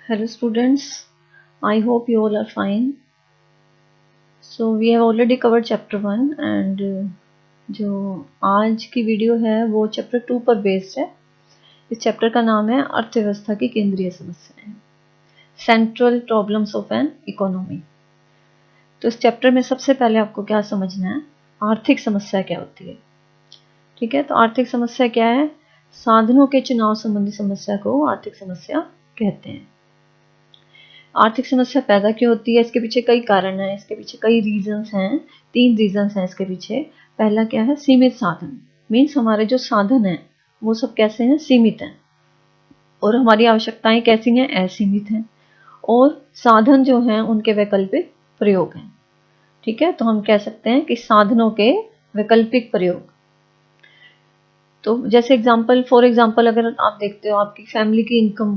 Hello students, I hope you all are fine. So we have already covered chapter 1 and जो आज की video है वो chapter 2 पर बेस्ड है। इस चैप्टर का नाम है अर्थव्यवस्था की केंद्रीय समस्याएं, central problems of an economy. तो इस चैप्टर में सबसे पहले आपको क्या समझना है, आर्थिक समस्या क्या होती है। ठीक है, तो आर्थिक समस्या क्या है? साधनों के चुनाव संबंधी समस्या को आर्थिक समस्या कहते हैं। आर्थिक समस्या पैदा क्यों होती है? इसके पीछे कई कारण हैं, इसके पीछे कई रीजंस हैं। 3 रीजंस हैं इसके पीछे। पहला क्या है? सीमित साधन। मीन्स हमारे जो साधन हैं वो सब कैसे हैं? सीमित हैं। और हमारी आवश्यकताएं कैसी हैं? असीमित हैं। और साधन जो हैं उनके वैकल्पिक प्रयोग हैं। ठीक है, तो हम कह सकते हैं कि साधनों के वैकल्पिक प्रयोग। तो जैसे फॉर एग्जाम्पल अगर आप देखते हो, आपकी फैमिली की इनकम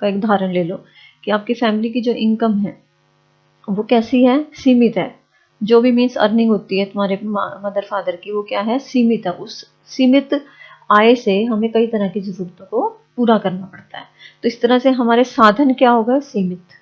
का एक उदाहरण ले लो कि आपकी फैमिली की जो इनकम है वो कैसी है? सीमित है। जो भी मीन्स अर्निंग होती है तुम्हारे मदर फादर की, वो क्या है? सीमित है। उस सीमित आय से हमें कई तरह की जरूरतों को पूरा करना पड़ता है। तो इस तरह से हमारे साधन क्या हो गए? सीमित।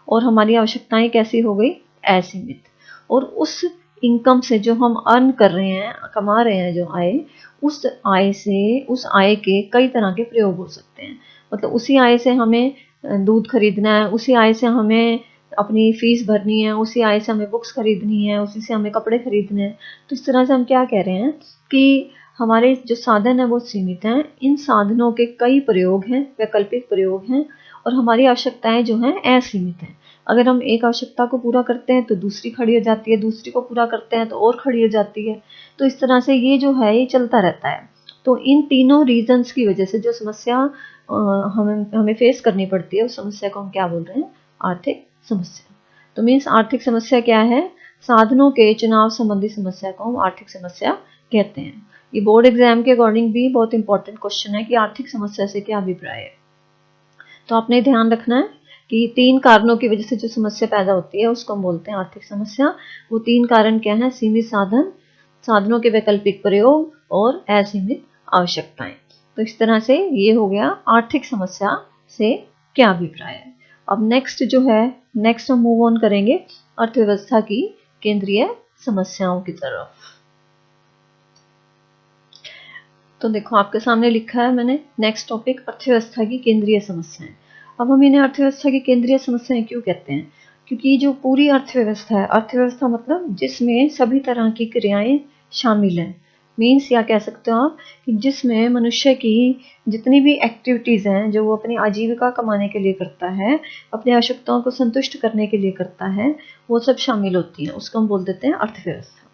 और हमारी आवश्यकताएं कैसी हो गई? असीमित। और उस इनकम से जो हम अर्न कर रहे हैं, कमा रहे हैं जो आय, उस आय के कई तरह के प्रयोग हो सकते हैं। मतलब उसी आय से हमें दूध खरीदना है, उसी आय से हमें अपनी फीस भरनी है, उसी आय से हमें बुक्स खरीदनी है, उसी से हमें कपड़े खरीदने हैं। तो इस तरह से हम क्या कह रहे हैं कि हमारे जो साधन है वो सीमित हैं। इन साधनों के कई प्रयोग हैं, वैकल्पिक प्रयोग हैं, और हमारी आवश्यकताएं जो हैं असीमित हैं। अगर हम एक आवश्यकता को पूरा करते हैं तो दूसरी खड़ी हो जाती है, दूसरी को पूरा करते हैं तो और खड़ी हो जाती है। तो इस तरह से ये जो है ये चलता रहता है। तो इन तीनों रीजंस की वजह से जो समस्या हमें फेस करनी पड़ती है, उस समस्या को हम क्या बोल रहे हैं? आर्थिक समस्या। तो मीन्स आर्थिक समस्या क्या है? साधनों के चुनाव संबंधी समस्या को हम आर्थिक समस्या कहते हैं। ये बोर्ड एग्जाम के अकॉर्डिंग भी बहुत इंपॉर्टेंट क्वेश्चन है कि आर्थिक समस्या से क्या अभिप्राय है। तो आपने ध्यान रखना है कि 3 कारणों की वजह से जो समस्या पैदा होती है उसको हम बोलते हैं आर्थिक समस्या। वो 3 कारण क्या है? सीमित साधन, साधनों के वैकल्पिक प्रयोग और असीमित आवश्यकताएं। तो इस तरह से ये हो गया आर्थिक समस्या से क्या अभिप्राय है। अब नेक्स्ट हम मूव ऑन करेंगे अर्थव्यवस्था की केंद्रीय समस्याओं की तरफ। तो देखो आपके सामने लिखा है मैंने, नेक्स्ट टॉपिक अर्थव्यवस्था की केंद्रीय समस्याएं। अब हम इन्हें अर्थव्यवस्था की केंद्रीय समस्याएं क्यों कहते हैं? क्योंकि जो पूरी अर्थव्यवस्था है, अर्थव्यवस्था मतलब जिसमें सभी तरह की क्रियाएं शामिल हैं। मीन्स या कह सकते हो आप कि जिसमें मनुष्य की जितनी भी एक्टिविटीज हैं जो वो अपनी आजीविका कमाने के लिए करता है, अपनी आवश्यकताओं को संतुष्ट करने के लिए करता है, वो सब शामिल होती हैं। उसको हम बोल देते हैं अर्थव्यवस्था।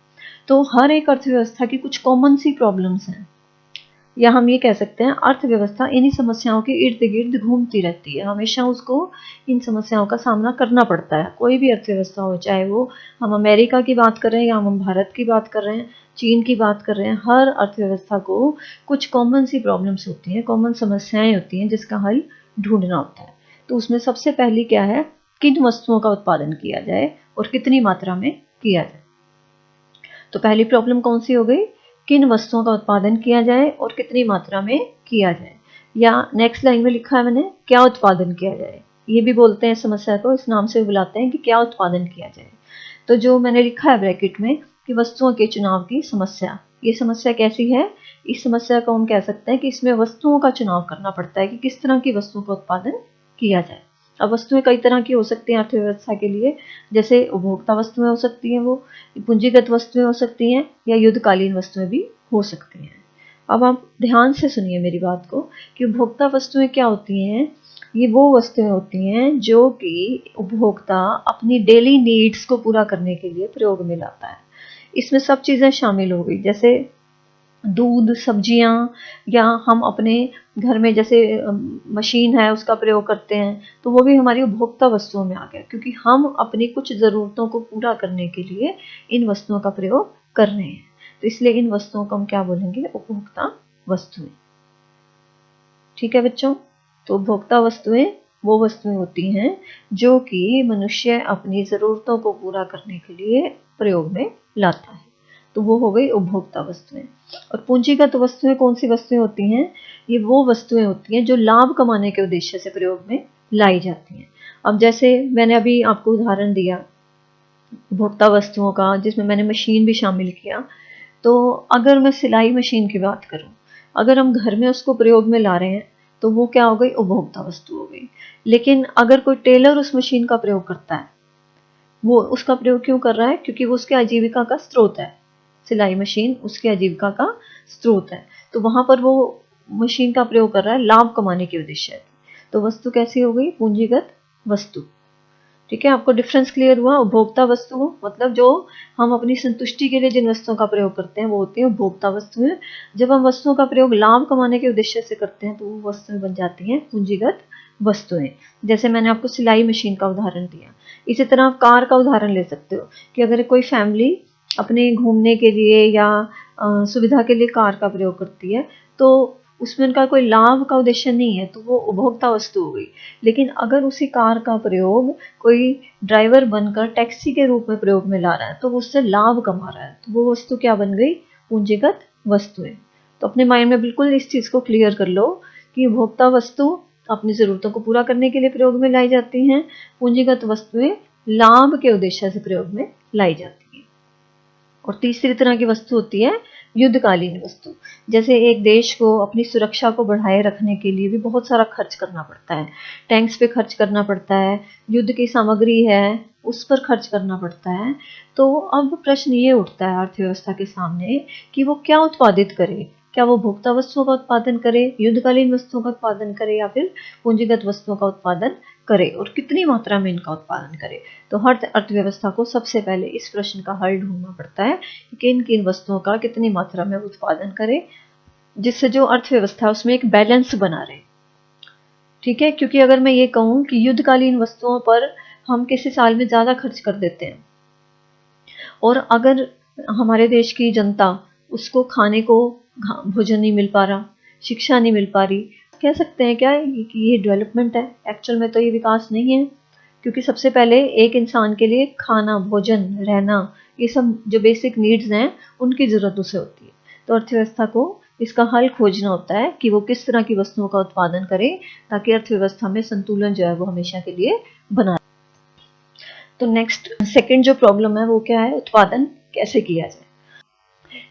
तो हर एक अर्थव्यवस्था की कुछ कॉमन सी प्रॉब्लम्स हैं, या हम ये कह सकते हैं अर्थव्यवस्था इन्हीं समस्याओं के इर्द गिर्द घूमती रहती है। हमेशा उसको इन समस्याओं का सामना करना पड़ता है। कोई भी अर्थव्यवस्था हो, चाहे वो हम अमेरिका की बात कर रहे हैं या हम भारत की बात कर रहे हैं, चीन की बात कर रहे हैं, हर अर्थव्यवस्था को कुछ कॉमन सी प्रॉब्लम्स होती हैं, कॉमन समस्याएं होती हैं जिसका हल ढूंढना होता है। तो उसमें सबसे पहली क्या है? किन वस्तुओं का उत्पादन किया जाए और कितनी मात्रा में किया जाए। तो पहली प्रॉब्लम कौन सी हो गई? किन वस्तुओं का उत्पादन किया जाए और कितनी मात्रा में किया जाए। या नेक्स्ट लाइन में लिखा है मैंने, क्या उत्पादन किया जाए। ये भी बोलते हैं समस्या को, इस नाम से बुलाते हैं कि क्या उत्पादन किया जाए। तो जो मैंने लिखा है ब्रैकेट में कि वस्तुओं के चुनाव की समस्या, ये समस्या कैसी है? इस समस्या को हम कह सकते हैं कि इसमें वस्तुओं का चुनाव करना पड़ता है कि किस तरह की वस्तुओं का उत्पादन किया जाए। अब वस्तुएं कई तरह की हो सकती हैं अर्थव्यवस्था के लिए, जैसे उपभोक्ता वस्तुएं हो सकती हैं, वो पूंजीगत वस्तुएं हो सकती हैं, या युद्धकालीन वस्तुएं भी हो सकती हैं। अब आप ध्यान से सुनिए मेरी बात को कि उपभोक्ता वस्तुएं क्या होती हैं। ये वो वस्तुएं होती हैं जो कि उपभोक्ता अपनी डेली नीड्स को पूरा करने के लिए प्रयोग में लाता है। इसमें सब चीज़ें शामिल हो गई, जैसे दूध, सब्जियां, या हम अपने घर में जैसे मशीन है उसका प्रयोग करते हैं, तो वो भी हमारी उपभोक्ता वस्तुओं में आ गया, क्योंकि हम अपनी कुछ ज़रूरतों को पूरा करने के लिए इन वस्तुओं का प्रयोग कर रहे हैं। तो इसलिए इन वस्तुओं को हम क्या बोलेंगे? उपभोक्ता वस्तुएं। ठीक है बच्चों, तो उपभोक्ता वस्तुएं वो वस्तुएं होती हैं जो कि मनुष्य अपनी ज़रूरतों को पूरा करने के लिए प्रयोग में लाता है। तो वो हो गई उपभोक्ता वस्तुएं। और पूंजीगत वस्तुएं कौन सी वस्तुएं होती हैं? ये वो वस्तुएं होती हैं जो लाभ कमाने के उद्देश्य से प्रयोग में लाई जाती हैं। अब जैसे मैंने अभी आपको उदाहरण दिया उपभोक्ता वस्तुओं का, जिसमें मैंने मशीन भी शामिल किया। तो अगर मैं सिलाई मशीन की बात करूं, अगर हम घर में उसको प्रयोग में ला रहे हैं तो वो क्या हो गई, उपभोक्ता वस्तु हो गई। लेकिन अगर कोई टेलर उस मशीन का प्रयोग करता है, वो उसका प्रयोग क्यों कर रहा है, क्योंकि वो उसके आजीविका का स्रोत है। सिलाई मशीन उसकी आजीविका का स्रोत है, तो वहां पर वो मशीन का प्रयोग कर रहा है लाभ कमाने के उद्देश्य से। तो वस्तु कैसी हो गई, पूंजीगत वस्तु। ठीक है, आपको डिफरेंस क्लियर हुआ। उपभोक्ता वस्तु मतलब जो हम अपनी संतुष्टि के लिए जिन वस्तुओं का प्रयोग करते हैं वो होती है उपभोक्ता वस्तुएं। जब हम वस्तुओं का प्रयोग लाभ कमाने के उद्देश्य से करते हैं तो वो वस्तुएं बन जाती हैं पूंजीगत वस्तुएं। जैसे मैंने आपको सिलाई मशीन का उदाहरण दिया। इसी तरह आप कार का उदाहरण ले सकते हो कि अगर कोई फैमिली अपने घूमने के लिए या सुविधा के लिए कार का प्रयोग करती है तो उसमें उनका कोई लाभ का उद्देश्य नहीं है, तो वो उपभोक्ता वस्तु हो गई। लेकिन अगर उसी कार का प्रयोग कोई ड्राइवर बनकर टैक्सी के रूप में प्रयोग में ला रहा है तो वो उससे लाभ कमा रहा है, तो वो वस्तु क्या बन गई, पूंजीगत वस्तुएं। तो अपने माइंड में बिल्कुल इस चीज को क्लियर कर लो कि उपभोक्ता वस्तु अपनी जरूरतों को पूरा करने के लिए प्रयोग में लाई जाती हैं, पूंजीगत वस्तुएं लाभ के उद्देश्य से प्रयोग में लाई जाती हैं। और तीसरी तरह की वस्तु होती है युद्धकालीन वस्तु। जैसे एक देश को अपनी सुरक्षा को बढ़ाए रखने के लिए भी बहुत सारा खर्च करना पड़ता है, टैंक्स पे खर्च करना पड़ता है, युद्ध की सामग्री है उस पर खर्च करना पड़ता है। तो अब प्रश्न ये उठता है अर्थव्यवस्था के सामने कि वो क्या उत्पादित करे, क्या वो भोक्ता वस्तुओं का उत्पादन करे, युद्धकालीन वस्तुओं का उत्पादन करे, या फिर पूंजीगत वस्तुओं का उत्पादन करे, और कितनी मात्रा में इनका उत्पादन करे। तो हर अर्थव्यवस्था को सबसे पहले इस प्रश्न का हल ढूंढना पड़ता है कि किन किन वस्तुओं का कितनी मात्रा में उत्पादन करे, जिससे जो अर्थव्यवस्था है उसमें एक बैलेंस बना रहे। ठीक है, क्योंकि अगर मैं ये कहूं कि युद्धकालीन वस्तुओं पर हम किसी साल में ज्यादा खर्च कर देते हैं और अगर हमारे देश की जनता उसको खाने को भोजन नहीं मिल पा रहा, शिक्षा नहीं मिल पा रही, कह सकते हैं क्या कि ये डेवलपमेंट है? एक्चुअल में तो ये विकास नहीं है, क्योंकि सबसे पहले एक इंसान के लिए खाना, भोजन, रहना, ये सब जो बेसिक नीड्स हैं उनकी ज़रूरत उसे होती है। तो अर्थव्यवस्था को इसका हल खोजना होता है कि वो किस तरह की वस्तुओं का उत्पादन करे ताकि अर्थव्यवस्था में संतुलन जो है वो हमेशा के लिए बना। तो नेक्स्ट सेकंड जो प्रॉब्लम है वो क्या है, उत्पादन कैसे किया जाए।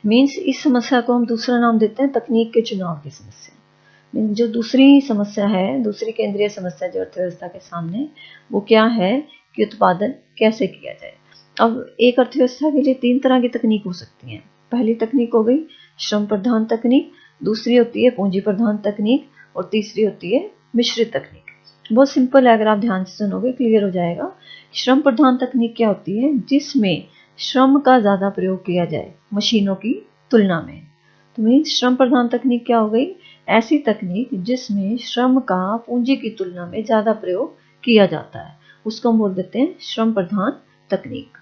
मीन्स इस समस्या को हम दूसरा नाम देते हैं तकनीक के चुनाव की समस्या। जो दूसरी समस्या है, दूसरी केंद्रीय समस्या जो अर्थव्यवस्था के सामने, वो क्या है कि उत्पादन कैसे किया जाए। अब एक अर्थव्यवस्था के लिए तीन तरह की तकनीक हो सकती हैं। पहली तकनीक हो गई श्रम प्रधान तकनीक, दूसरी होती है पूंजी प्रधान तकनीक, और तीसरी होती है मिश्रित तकनीक। बहुत सिंपल है, अगर आप ध्यान से सुनोगे क्लियर हो जाएगा। श्रम प्रधान तकनीक क्या होती है, जिसमें श्रम का ज्यादा प्रयोग किया जाए मशीनों की तुलना में। तो मीन्स श्रम प्रधान तकनीक क्या हो गई, ऐसी तकनीक जिसमें श्रम का पूंजी की तुलना में ज्यादा प्रयोग किया जाता है, उसको हम बोल देते हैं श्रम प्रधान तकनीक।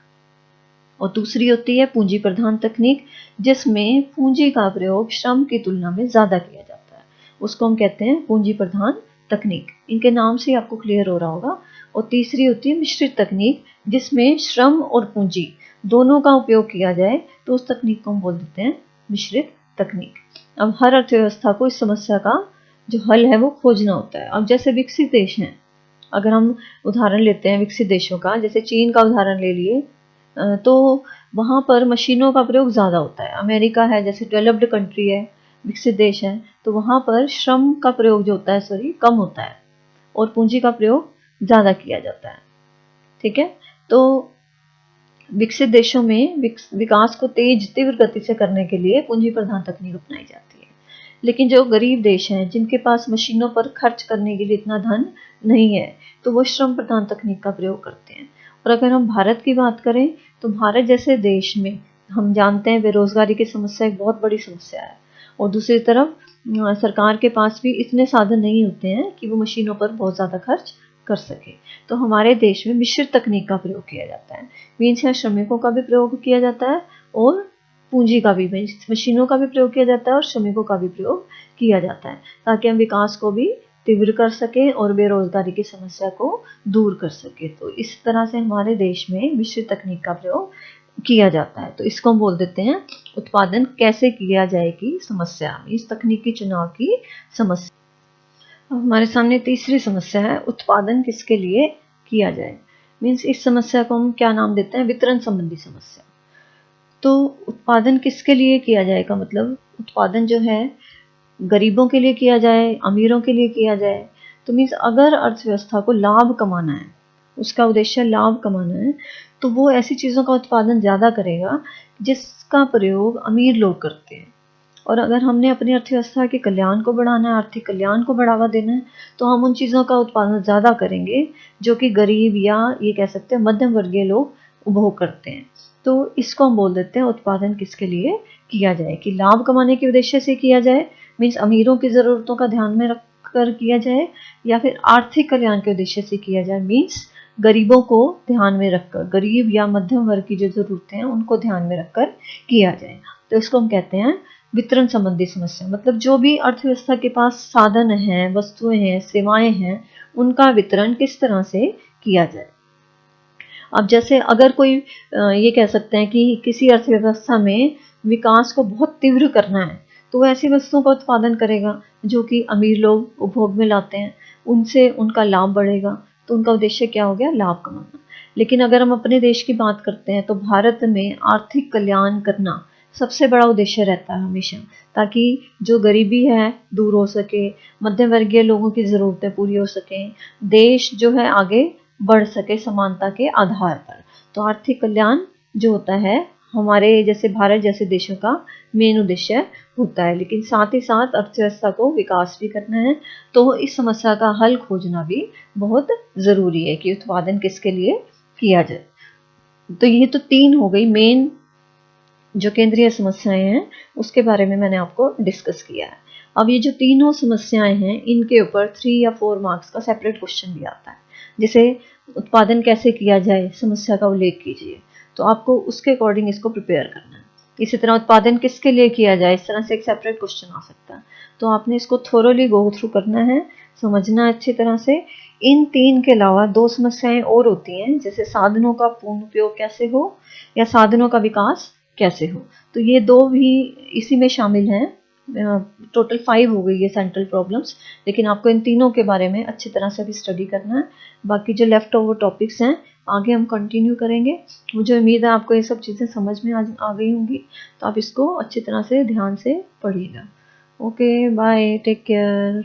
और दूसरी होती है पूंजी प्रधान तकनीक, जिसमें पूंजी का प्रयोग श्रम की तुलना में ज्यादा किया जाता है, उसको हम कहते हैं पूंजी प्रधान तकनीक। इनके नाम से आपको क्लियर हो रहा होगा। और तीसरी होती है मिश्रित तकनीक, जिसमें श्रम और पूंजी दोनों का उपयोग किया जाए, तो उस तकनीक को हम बोल देते हैं मिश्रित तकनीक। अब हर अर्थव्यवस्था को इस समस्या का जो हल है वो खोजना होता है। अब जैसे विकसित देश हैं, अगर हम उदाहरण लेते हैं विकसित देशों का, जैसे चीन का उदाहरण ले लिए, तो वहाँ पर मशीनों का प्रयोग ज़्यादा होता है। अमेरिका है जैसे डेवलप्ड कंट्री है, विकसित देश है, तो वहाँ पर श्रम का प्रयोग जो होता है कम होता है और पूंजी का प्रयोग ज़्यादा किया जाता है। ठीक है, तो विकसित देशों में विकास को तीव्र गति से करने के लिए पूंजी प्रधान तकनीक अपनाई जाती है। लेकिन जो गरीब देश हैं, जिनके पास मशीनों पर खर्च करने के लिए इतना धन नहीं है, तो वो श्रम प्रधान तकनीक का प्रयोग करते हैं। और अगर हम भारत की बात करें तो भारत जैसे देश में हम जानते हैं बेरोजगारी की समस्या एक बहुत बड़ी समस्या है, और दूसरी तरफ सरकार के पास भी इतने साधन नहीं होते हैं कि वो मशीनों पर बहुत ज़्यादा खर्च कर सके। तो हमारे देश में मिश्रित तकनीक का प्रयोग किया जाता है। मीन्स यहाँ श्रमिकों का भी प्रयोग किया जाता है और पूंजी का भी, मशीनों का भी प्रयोग किया जाता है और श्रमिकों का भी प्रयोग किया जाता है, ताकि हम विकास को भी तीव्र कर सके और बेरोजगारी की समस्या को दूर कर सके। तो इस तरह से हमारे देश में मिश्रित तकनीक का प्रयोग किया जाता है। तो इसको हम बोल देते हैं उत्पादन कैसे किया जाए की समस्या, इस तकनीकी चुनाव की समस्या। अब हमारे सामने तीसरी समस्या है, उत्पादन किसके लिए किया जाए। मीन्स इस समस्या को हम क्या नाम देते हैं, वितरण संबंधी समस्या। तो उत्पादन किसके लिए किया जाएगा, मतलब उत्पादन जो है गरीबों के लिए किया जाए, अमीरों के लिए किया जाए। तो मीन्स अगर अर्थव्यवस्था को लाभ कमाना है, उसका उद्देश्य लाभ कमाना है, तो वो ऐसी चीज़ों का उत्पादन ज़्यादा करेगा जिसका प्रयोग अमीर लोग करते हैं। और अगर हमने अपनी अर्थव्यवस्था के कल्याण को बढ़ाना है, आर्थिक कल्याण को बढ़ावा देना है, तो हम उन चीज़ों का उत्पादन ज़्यादा करेंगे जो कि गरीब या ये कह सकते हैं मध्यम वर्गीय लोग उपभोग करते हैं। तो इसको हम बोल देते हैं उत्पादन किसके लिए किया जाए, कि लाभ कमाने के उद्देश्य से किया जाए, मीन्स अमीरों की ज़रूरतों का ध्यान में रखकर किया जाए, या फिर आर्थिक कल्याण के उद्देश्य से किया जाए, मीन्स गरीबों को ध्यान में रखकर, गरीब या मध्यम वर्ग की जो ज़रूरतें हैं उनको ध्यान में रखकर किया जाए। तो इसको हम कहते हैं वितरण संबंधी समस्या। मतलब जो भी अर्थव्यवस्था के पास साधन हैं, वस्तुएं हैं, सेवाएं हैं, उनका वितरण किस तरह से किया जाए। अब जैसे अगर कोई ये कह सकते हैं कि किसी अर्थव्यवस्था में विकास को बहुत तीव्र करना है, तो वो ऐसी वस्तुओं का उत्पादन करेगा जो कि अमीर लोग उपभोग में लाते हैं, उनसे उनका लाभ बढ़ेगा। तो उनका उद्देश्य क्या हो गया, लाभ कमाना। लेकिन अगर हम अपने देश की बात करते हैं तो भारत में आर्थिक कल्याण करना सबसे बड़ा उद्देश्य रहता है हमेशा, ताकि जो गरीबी है दूर हो सके, मध्यम वर्गीय लोगों की ज़रूरतें पूरी हो सकें, देश जो है आगे बढ़ सके समानता के आधार पर। तो आर्थिक कल्याण जो होता है हमारे जैसे भारत जैसे देशों का मेन उद्देश्य होता है। लेकिन साथ ही साथ अर्थव्यवस्था को विकास भी करना है, तो इस समस्या का हल खोजना भी बहुत ज़रूरी है कि उत्पादन किसके लिए किया जाए। तो ये तो 3 हो गई मेन जो केंद्रीय समस्याएं हैं, उसके बारे में मैंने आपको डिस्कस किया है। अब ये जो तीनों समस्याएं हैं, इनके ऊपर 3 या 4 मार्क्स का सेपरेट क्वेश्चन भी आता है। जैसे उत्पादन कैसे किया जाए, समस्या का उल्लेख कीजिए, तो आपको उसके अकॉर्डिंग इसको प्रिपेयर करना है। इसी तरह उत्पादन किसके लिए किया जाए, इस तरह से एक सेपरेट क्वेश्चन आ सकता है। तो आपने इसको थोरोली गो थ्रू करना है, समझना है अच्छी तरह से। इन 3 के अलावा 2 समस्याएं और होती हैं, जैसे साधनों का पूर्ण उपयोग कैसे हो या साधनों का विकास कैसे हो। तो ये 2 भी इसी में शामिल हैं। टोटल 5 हो गई ये सेंट्रल प्रॉब्लम्स, लेकिन आपको इन तीनों के बारे में अच्छी तरह से भी स्टडी करना है। बाकी जो लेफ्ट ओवर टॉपिक्स हैं आगे हम कंटिन्यू करेंगे। मुझे उम्मीद है आपको ये सब चीज़ें समझ में आ गई होंगी, तो आप इसको अच्छी तरह से ध्यान से पढ़िएगा। Okay bye, take care.